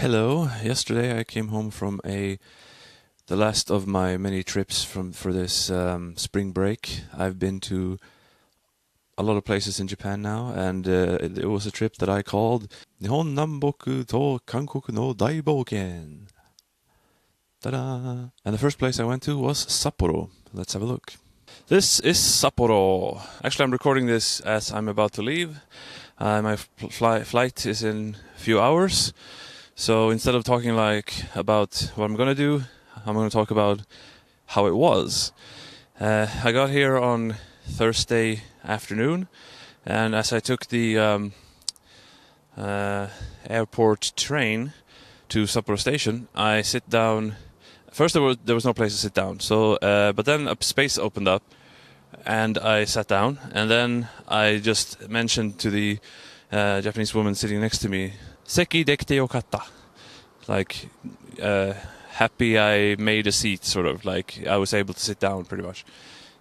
Hello. Yesterday I came home from the last of my many trips for this spring break. I've been to a lot of places in Japan now, and it was a trip that I called 日本南北と韓国の大冒険. Ta-da! And the first place I went to was Sapporo. Let's have a look. This is Sapporo. Actually, I'm recording this as I'm about to leave. My flight is in a few hours. So instead of talking about what I'm going to do, I'm going to talk about how it was. I got here on Thursday afternoon, and as I took the airport train to Sapporo station, I sit down. First there was no place to sit down, so but then a space opened up, and I sat down, and then I just mentioned to the Japanese woman sitting next to me, "Seki dekite yokatta," like happy I made a seat, sort of like I was able to sit down pretty much,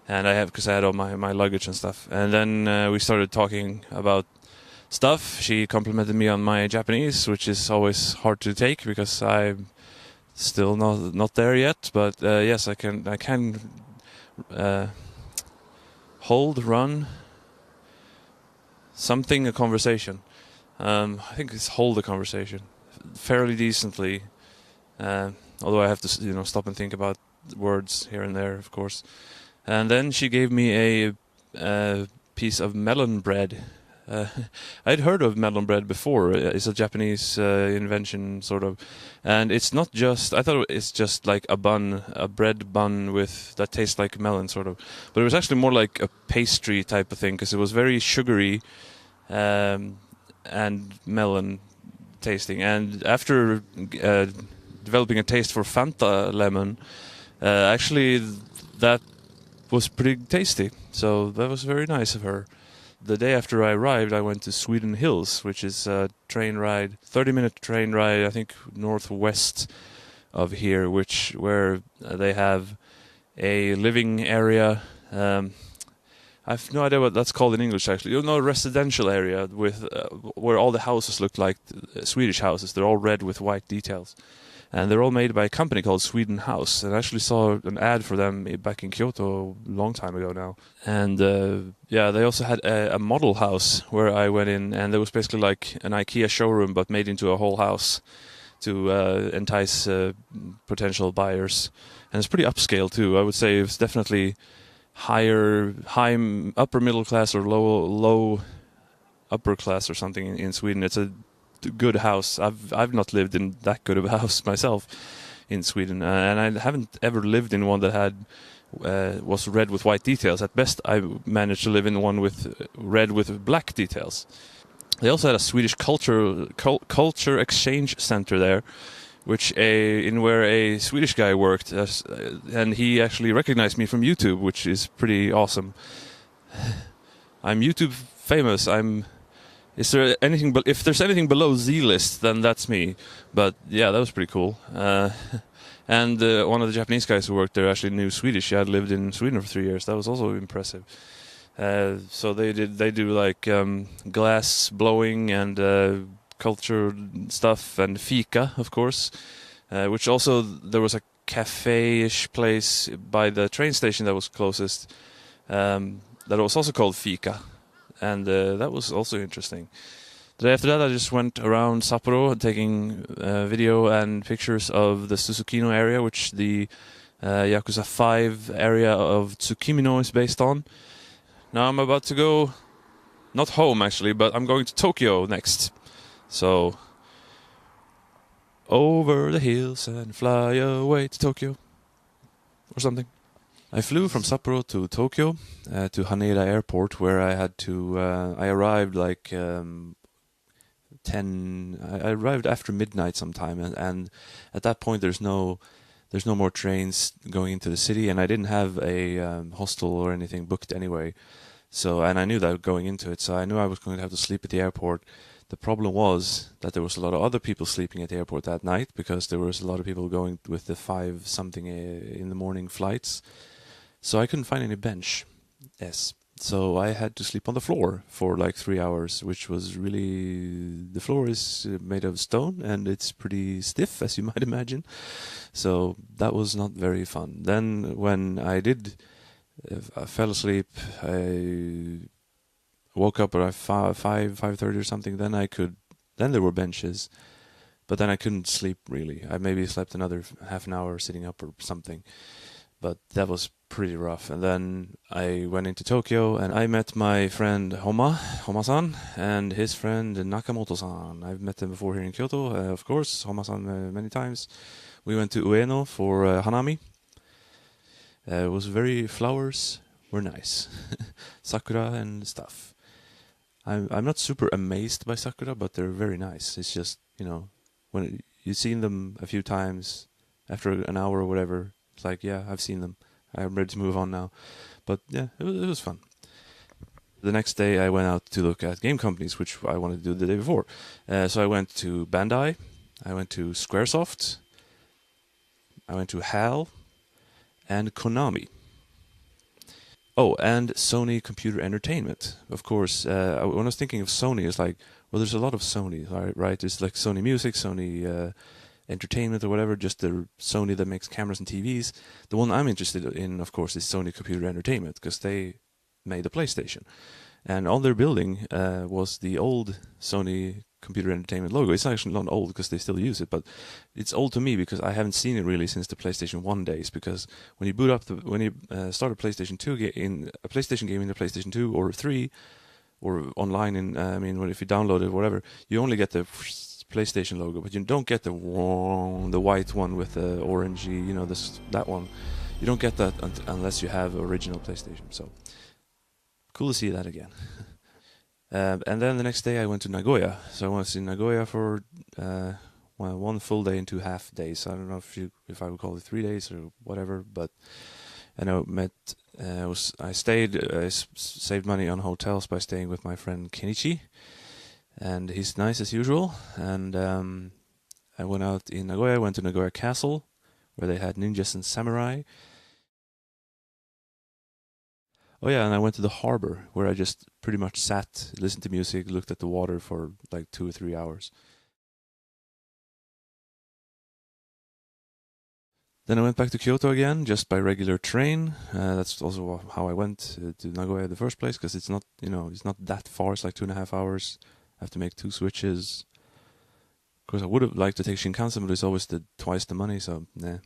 and because I had all my luggage and stuff, and then we started talking about stuff. She complimented me on my Japanese, which is always hard to take because I'm still not there yet, but yes, I can run something, a conversation. I think it's hold a conversation fairly decently, although I have to stop and think about words here and there, of course. And then she gave me a piece of melon bread. I'd heard of melon bread before. It's a Japanese invention, sort of, and it's not just. I thought it's just like a bread bun that tastes like melon, sort of. But it was actually more like a pastry type of thing because it was very sugary and melon tasting. And after developing a taste for Fanta lemon, actually that was pretty tasty. So that was very nice of her. The day after I arrived, I went to Sweden Hills, which is a 30-minute train ride, I think northwest of here, where they have a living area. I've no idea what that's called in English, actually. A residential area with where all the houses look like Swedish houses. They're all red with white details. And they're all made by a company called Sweden House. And I actually saw an ad for them back in Kyoto a long time ago now. And they also had a model house where I went in, and there was basically like an IKEA showroom but made into a whole house to entice potential buyers. And it's pretty upscale too. I would say it's definitely high upper middle class or low upper class or something in Sweden. It's a good house. I've not lived in that good of a house myself in Sweden, and I haven't ever lived in one that was red with white details. At best, I managed to live in one with red with black details. They also had a Swedish culture exchange center there, where a Swedish guy worked, and he actually recognized me from YouTube, which is pretty awesome. I'm YouTube famous. If there's anything below Z-list, then that's me. But yeah, that was pretty cool. And one of the Japanese guys who worked there actually knew Swedish. He had lived in Sweden for 3 years. That was also impressive. So they do like glass blowing and culture stuff and fika, of course. Which also there was a cafe-ish place by the train station that was closest. That was also called fika. And that was also interesting. The day after that, I just went around Sapporo taking video and pictures of the Susukino area, which the Yakuza 5 area of Tsukimino is based on. Now I'm about to go, not home actually, but I'm going to Tokyo next. So, over the hills and fly away to Tokyo. Or something. I flew from Sapporo to Tokyo, to Haneda Airport, where I had to. I arrived I arrived after midnight sometime, and at that point there's no more trains going into the city, and I didn't have a hostel or anything booked anyway. So, and I knew that going into it, so I knew I was going to have to sleep at the airport. The problem was that there was a lot of other people sleeping at the airport that night because there was a lot of people going with the 5-something in the morning flights. So I couldn't find any bench. Yes. so I had to sleep on the floor for like 3 hours, which was really, the floor is made of stone and it's pretty stiff, as you might imagine. So that was not very fun. Then when I did, I fell asleep, I woke up at 5:30 or something. Then there were benches, but then I couldn't sleep really. I maybe slept another half an hour sitting up or something, but that was pretty rough. And then I went into Tokyo and I met my friend Homa-san, and his friend Nakamoto-san. I've met them before here in Kyoto, of course, Homa-san many times. We went to Ueno for Hanami. It was flowers were nice. Sakura and stuff. I'm not super amazed by sakura, but they're very nice. It's just, when you've seen them a few times, after an hour or whatever, it's like, yeah, I've seen them. I'm ready to move on now. But yeah, it was fun. The next day I went out to look at game companies, which I wanted to do the day before. So I went to Bandai, I went to Squaresoft, I went to HAL, and Konami. Oh, and Sony Computer Entertainment. Of course, when I was thinking of Sony, it's like, well, there's a lot of Sony, right? There's like Sony Music, Sony Entertainment or whatever, just the Sony that makes cameras and TVs. The one I'm interested in, of course, is Sony Computer Entertainment, because they made the PlayStation. And on their building was the old Sony Computer Entertainment logo. It's actually not old because they still use it, but it's old to me because I haven't seen it really since the PlayStation 1 days. Because when you boot up, when you start a PlayStation 2 in a PlayStation game in the PlayStation 2 or 3, or online if you download it, whatever, you only get the PlayStation logo, but you don't get the white one with the orangey, that one. You don't get that unless you have original PlayStation. So cool to see that again. And then the next day I went to Nagoya. So I was in Nagoya for 1 full day and 2 half days. I don't know if I would call it 3 days or whatever, but I saved money on hotels by staying with my friend Kenichi, and he's nice as usual. And I went out in Nagoya, went to Nagoya Castle, where they had ninjas and samurai. Oh yeah, and I went to the harbor, where I just pretty much sat, listened to music, looked at the water for like 2 or 3 hours. Then I went back to Kyoto again, just by regular train. That's also how I went to Nagoya in the first place, because it's not that far. It's like 2.5 hours. I have to make 2 switches. Of course, I would have liked to take Shinkansen, but it's always twice the money, so nah.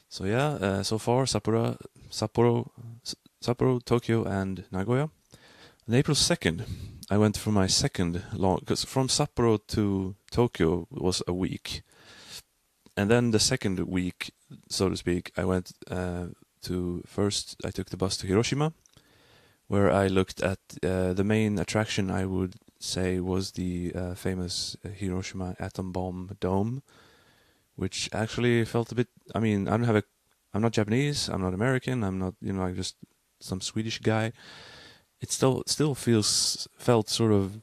So yeah, so far Sapporo, Tokyo, and Nagoya. On April 2nd, I went for my second long, because from Sapporo to Tokyo was a week. And then the second week, so to speak, I went first I took the bus to Hiroshima, where I looked at the main attraction, I would say, was the famous Hiroshima atom bomb dome, which actually felt a bit, I'm not Japanese, I'm not American, I'm not, like just some Swedish guy. It still felt sort of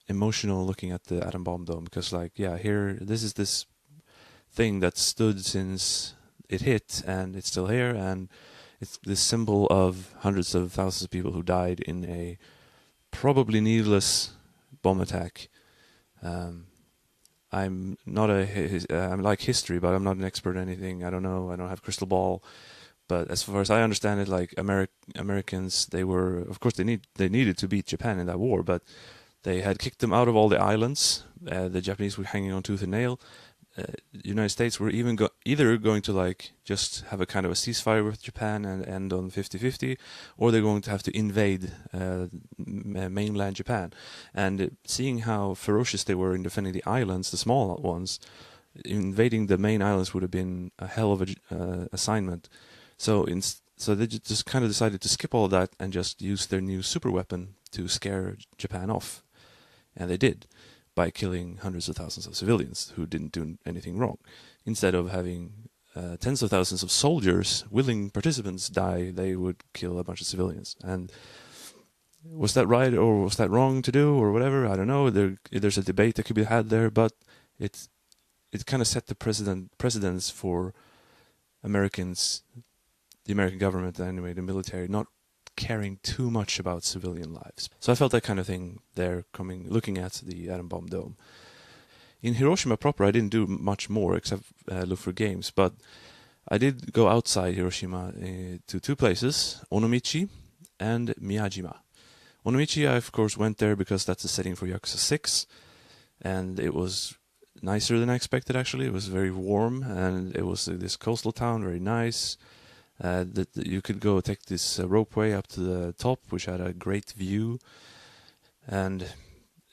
emotional looking at the atom bomb dome, because this is this thing that stood since it hit, and it's still here, and it's this symbol of hundreds of thousands of people who died in a probably needless bomb attack. I'm like history, but I'm not an expert in anything. I don't know. I don't have a crystal ball. But as far as I understand it, like Americans, they were, of course, they needed to beat Japan in that war, but they had kicked them out of all the islands. The Japanese were hanging on tooth and nail. The United States were either going to just have a kind of a ceasefire with Japan and end on 50-50, or they're going to have to invade mainland Japan. And seeing how ferocious they were in defending the islands, the small ones, invading the main islands would have been a hell of a assignment. So they just kind of decided to skip all of that and just use their new super weapon to scare Japan off. And they did, by killing hundreds of thousands of civilians who didn't do anything wrong. Instead of having tens of thousands of soldiers, willing participants, die, they would kill a bunch of civilians. And was that right or was that wrong to do or whatever? I don't know. There's a debate that could be had there, but it kind of set the precedence for Americans, the American government anyway, the military, not caring too much about civilian lives. So I felt that kind of thing there, looking at the atom bomb dome. In Hiroshima proper, I didn't do much more except look for games, but I did go outside Hiroshima to two places, Onomichi and Miyajima. Onomichi, I of course went there because that's the setting for Yakuza 6, and it was nicer than I expected actually. It was very warm, and it was this coastal town, very nice. That you could go take this ropeway up to the top, which had a great view. And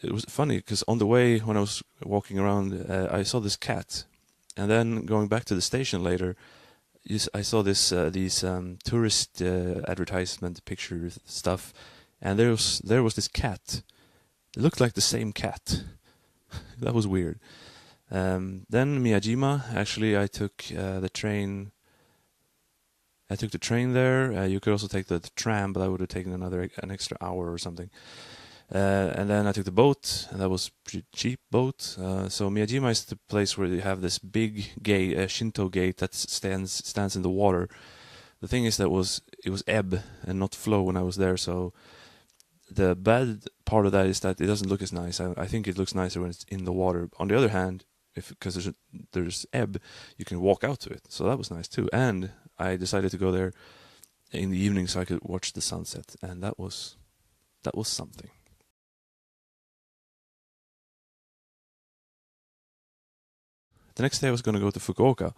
it was funny because on the way when I was walking around, I saw this cat, and then going back to the station later, I saw these tourist advertisement picture stuff, and there was this cat. It looked like the same cat. That was weird. Then Miyajima. Actually, I took the train. I took the train there. You could also take the tram, but that would have taken an extra hour or something. And then I took the boat, and that was pretty cheap boat. So Miyajima is the place where you have this big gate, a Shinto gate that stands in the water. The thing is that it was ebb and not flow when I was there. So the bad part of that is that it doesn't look as nice. I think it looks nicer when it's in the water. On the other hand, because there's ebb, you can walk out to it. So that was nice too. And I decided to go there in the evening so I could watch the sunset, and that was something. The next day I was going to go to Fukuoka.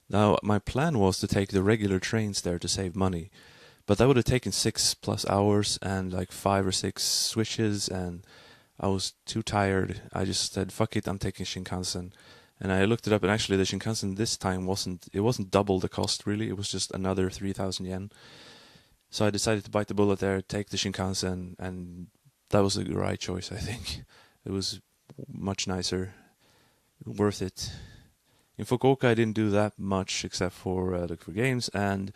Now, my plan was to take the regular trains there to save money, but that would have taken 6+ hours and like 5 or 6 switches, and I was too tired. I just said, fuck it, I'm taking Shinkansen. And I looked it up, and actually the Shinkansen this time wasn't double the cost really, it was just another 3,000 yen. So I decided to bite the bullet there, take the Shinkansen, and that was the right choice, I think. It was much nicer, worth it. In Fukuoka, I didn't do that much except for look for games, and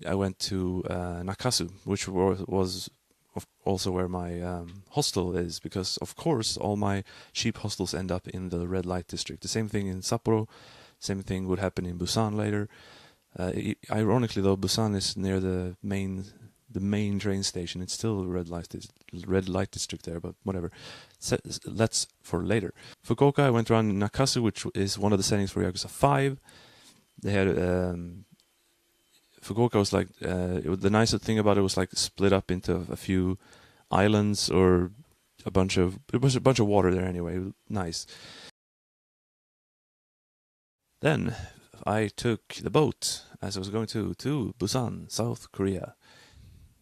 I went to Nakasu, which was also where my hostel is, because of course all my cheap hostels end up in the red light district. The same thing in Sapporo, same thing would happen in Busan later. Ironically though, Busan is near the main train station. It's still a red light district there, but whatever. That's for later. Fukuoka, I went around Nakasu, which is one of the settings for Yakuza 5. They had Fukuoka was like the nicer thing about it was like split up into a few islands, or a bunch of water there anyway. It was nice. Then I took the boat as I was going to Busan, South Korea.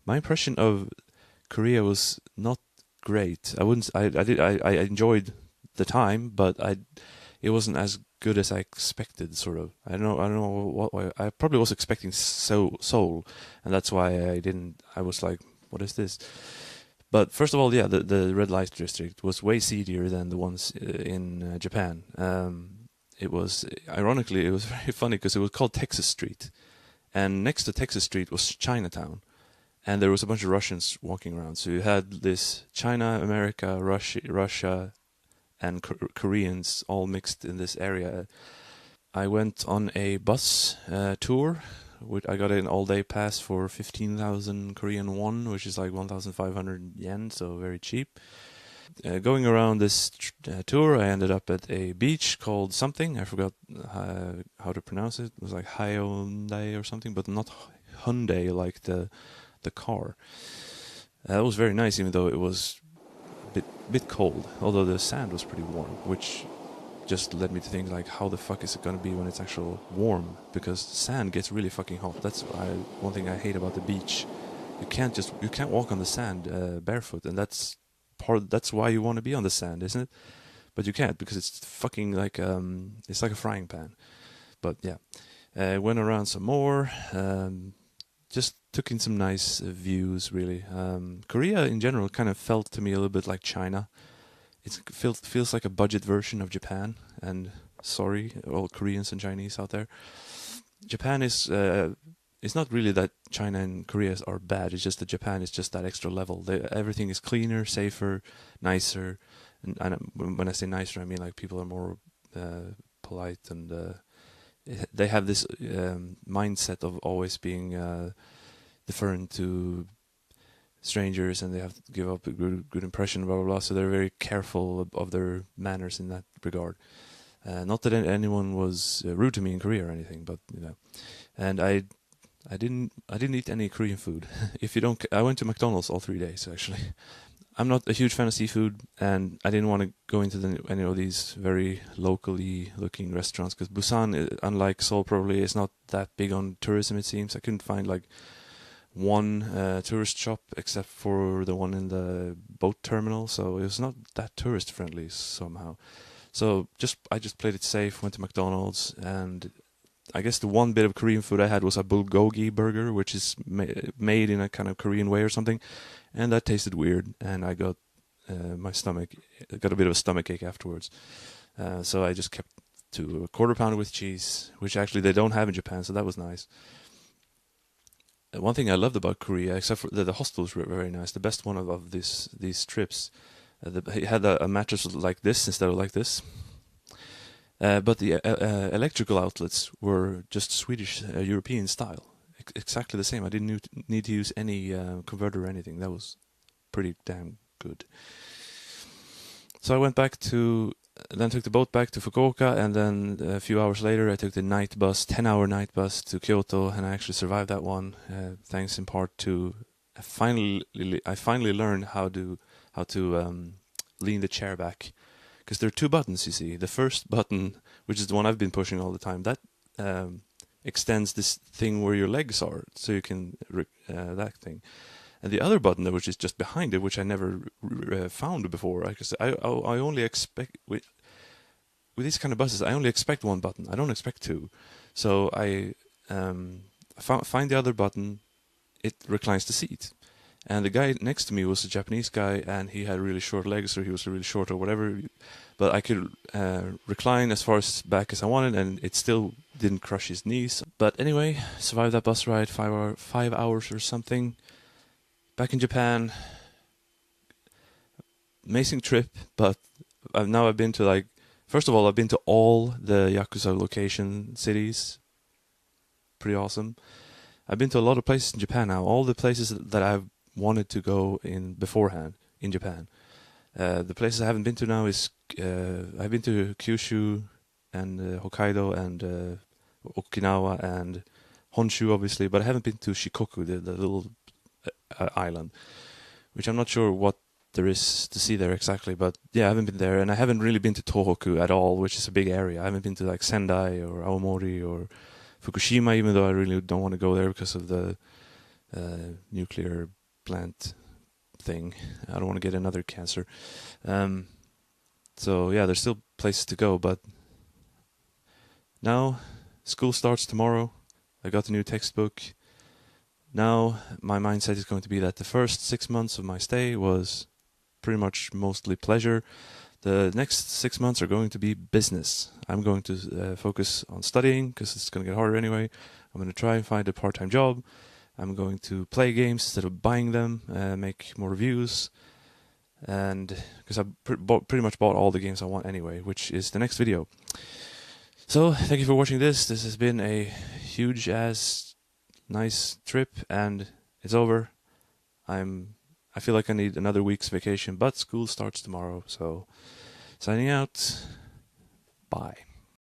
My impression of Korea was not great. I enjoyed the time, but it wasn't as good as I expected, sort of. I don't know what I probably was expecting Seoul, and that's why I was like, what is this? But first of all, yeah, the red light district was way seedier than the ones in Japan. It was very funny because it was called Texas Street, and next to Texas Street was Chinatown, and there was a bunch of Russians walking around. So you had this China, America, Russia, and Koreans all mixed in this area. I went on a bus tour. I got an all-day pass for 15,000 Korean won, which is like 1,500 yen, so very cheap. Going around this tour, I ended up at a beach called something. I forgot how to pronounce it. It was like Hyundai or something, but not Hyundai like the car. It was very nice, even though it was a bit cold. Although the sand was pretty warm, which just led me to think like, how the fuck is it gonna be when it's actually warm? Because sand gets really fucking hot. That's one thing I hate about the beach. You can't walk on the sand barefoot, and that's why you want to be on the sand, isn't it? But you can't, because it's fucking like it's like a frying pan. But yeah, went around some more. Just took in some nice views, really. Korea in general kind of felt to me a little bit like China. It feels like a budget version of Japan, and sorry, all Koreans and Chinese out there. Japan is it's not really that China and Korea are bad, it's just that Japan is just that extra level. Everything is cleaner, safer, nicer, and when I say nicer, I mean like people are more polite, and they have this mindset of always being deferent to strangers, and they have to give up a good impression, blah blah blah. So they're very careful of their manners in that regard. Not that anyone was rude to me in Korea or anything, but you know. And I didn't eat any Korean food. If you don't, I went to McDonald's all 3 days actually. I'm not a huge fan of seafood, and I didn't want to go into any of these very locally looking restaurants, because Busan, unlike Seoul, probably is not that big on tourism. It seems I couldn't find like one tourist shop except for the one in the boat terminal, so it was not that tourist friendly somehow. So I just played it safe, went to McDonald's, and I guess the one bit of Korean food I had was a bulgogi burger, which is made in a kind of Korean way or something, and that tasted weird, and I got got a bit of a stomach ache afterwards. So I just kept to a quarter pounder with cheese, which actually they don't have in Japan, so that was nice. One thing I loved about Korea, except for the hostels were very nice. The best one of these trips, it had a mattress like this instead of like this. But the electrical outlets were just Swedish European style, exactly the same. I didn't need to use any converter or anything. That was pretty damn good. So I went back then took the boat back to Fukuoka, and then a few hours later I took the 10-hour night bus to Kyoto, and I actually survived that one, thanks in part to I finally learned how to lean the chair back. Because there are two buttons, you see. The first button, which is the one I've been pushing all the time, that extends this thing where your legs are, so you can that thing. And the other button, which is just behind it, which I never found before. I only expect with these kind of buses, I only expect one button. I don't expect two. So I find the other button. It reclines the seat. And the guy next to me was a Japanese guy, and he had really short legs, or he was really short or whatever. But I could recline as far back as I wanted, and it still didn't crush his knees. But anyway, survived that bus ride, 5 hours or something. Back in Japan. Amazing trip, but now I've been to first of all, I've been to all the Yakuza location cities. Pretty awesome. I've been to a lot of places in Japan now, all the places that I've wanted to go in beforehand in Japan. The places I haven't been to now is I've been to Kyushu and Hokkaido and Okinawa and Honshu, obviously, but I haven't been to Shikoku, the little island, which I'm not sure what there is to see there exactly, but yeah, I haven't been there, and I haven't really been to Tohoku at all, which is a big area. I haven't been to Sendai or Aomori or Fukushima, even though I really don't want to go there because of the nuclear plant thing. I don't want to get another cancer. So yeah, there's still places to go, but now school starts tomorrow. I got the new textbook. Now my mindset is going to be that the first 6 months of my stay was pretty much mostly pleasure. The next 6 months are going to be business. I'm going to focus on studying, because it's going to get harder anyway. I'm going to try and find a part-time job. I'm going to play games instead of buying them, make more reviews, and because I've pretty much bought all the games I want anyway, which is the next video. So thank you for watching this. This has been a huge ass nice trip, and it's over. I feel like I need another week's vacation, but school starts tomorrow, so signing out. Bye.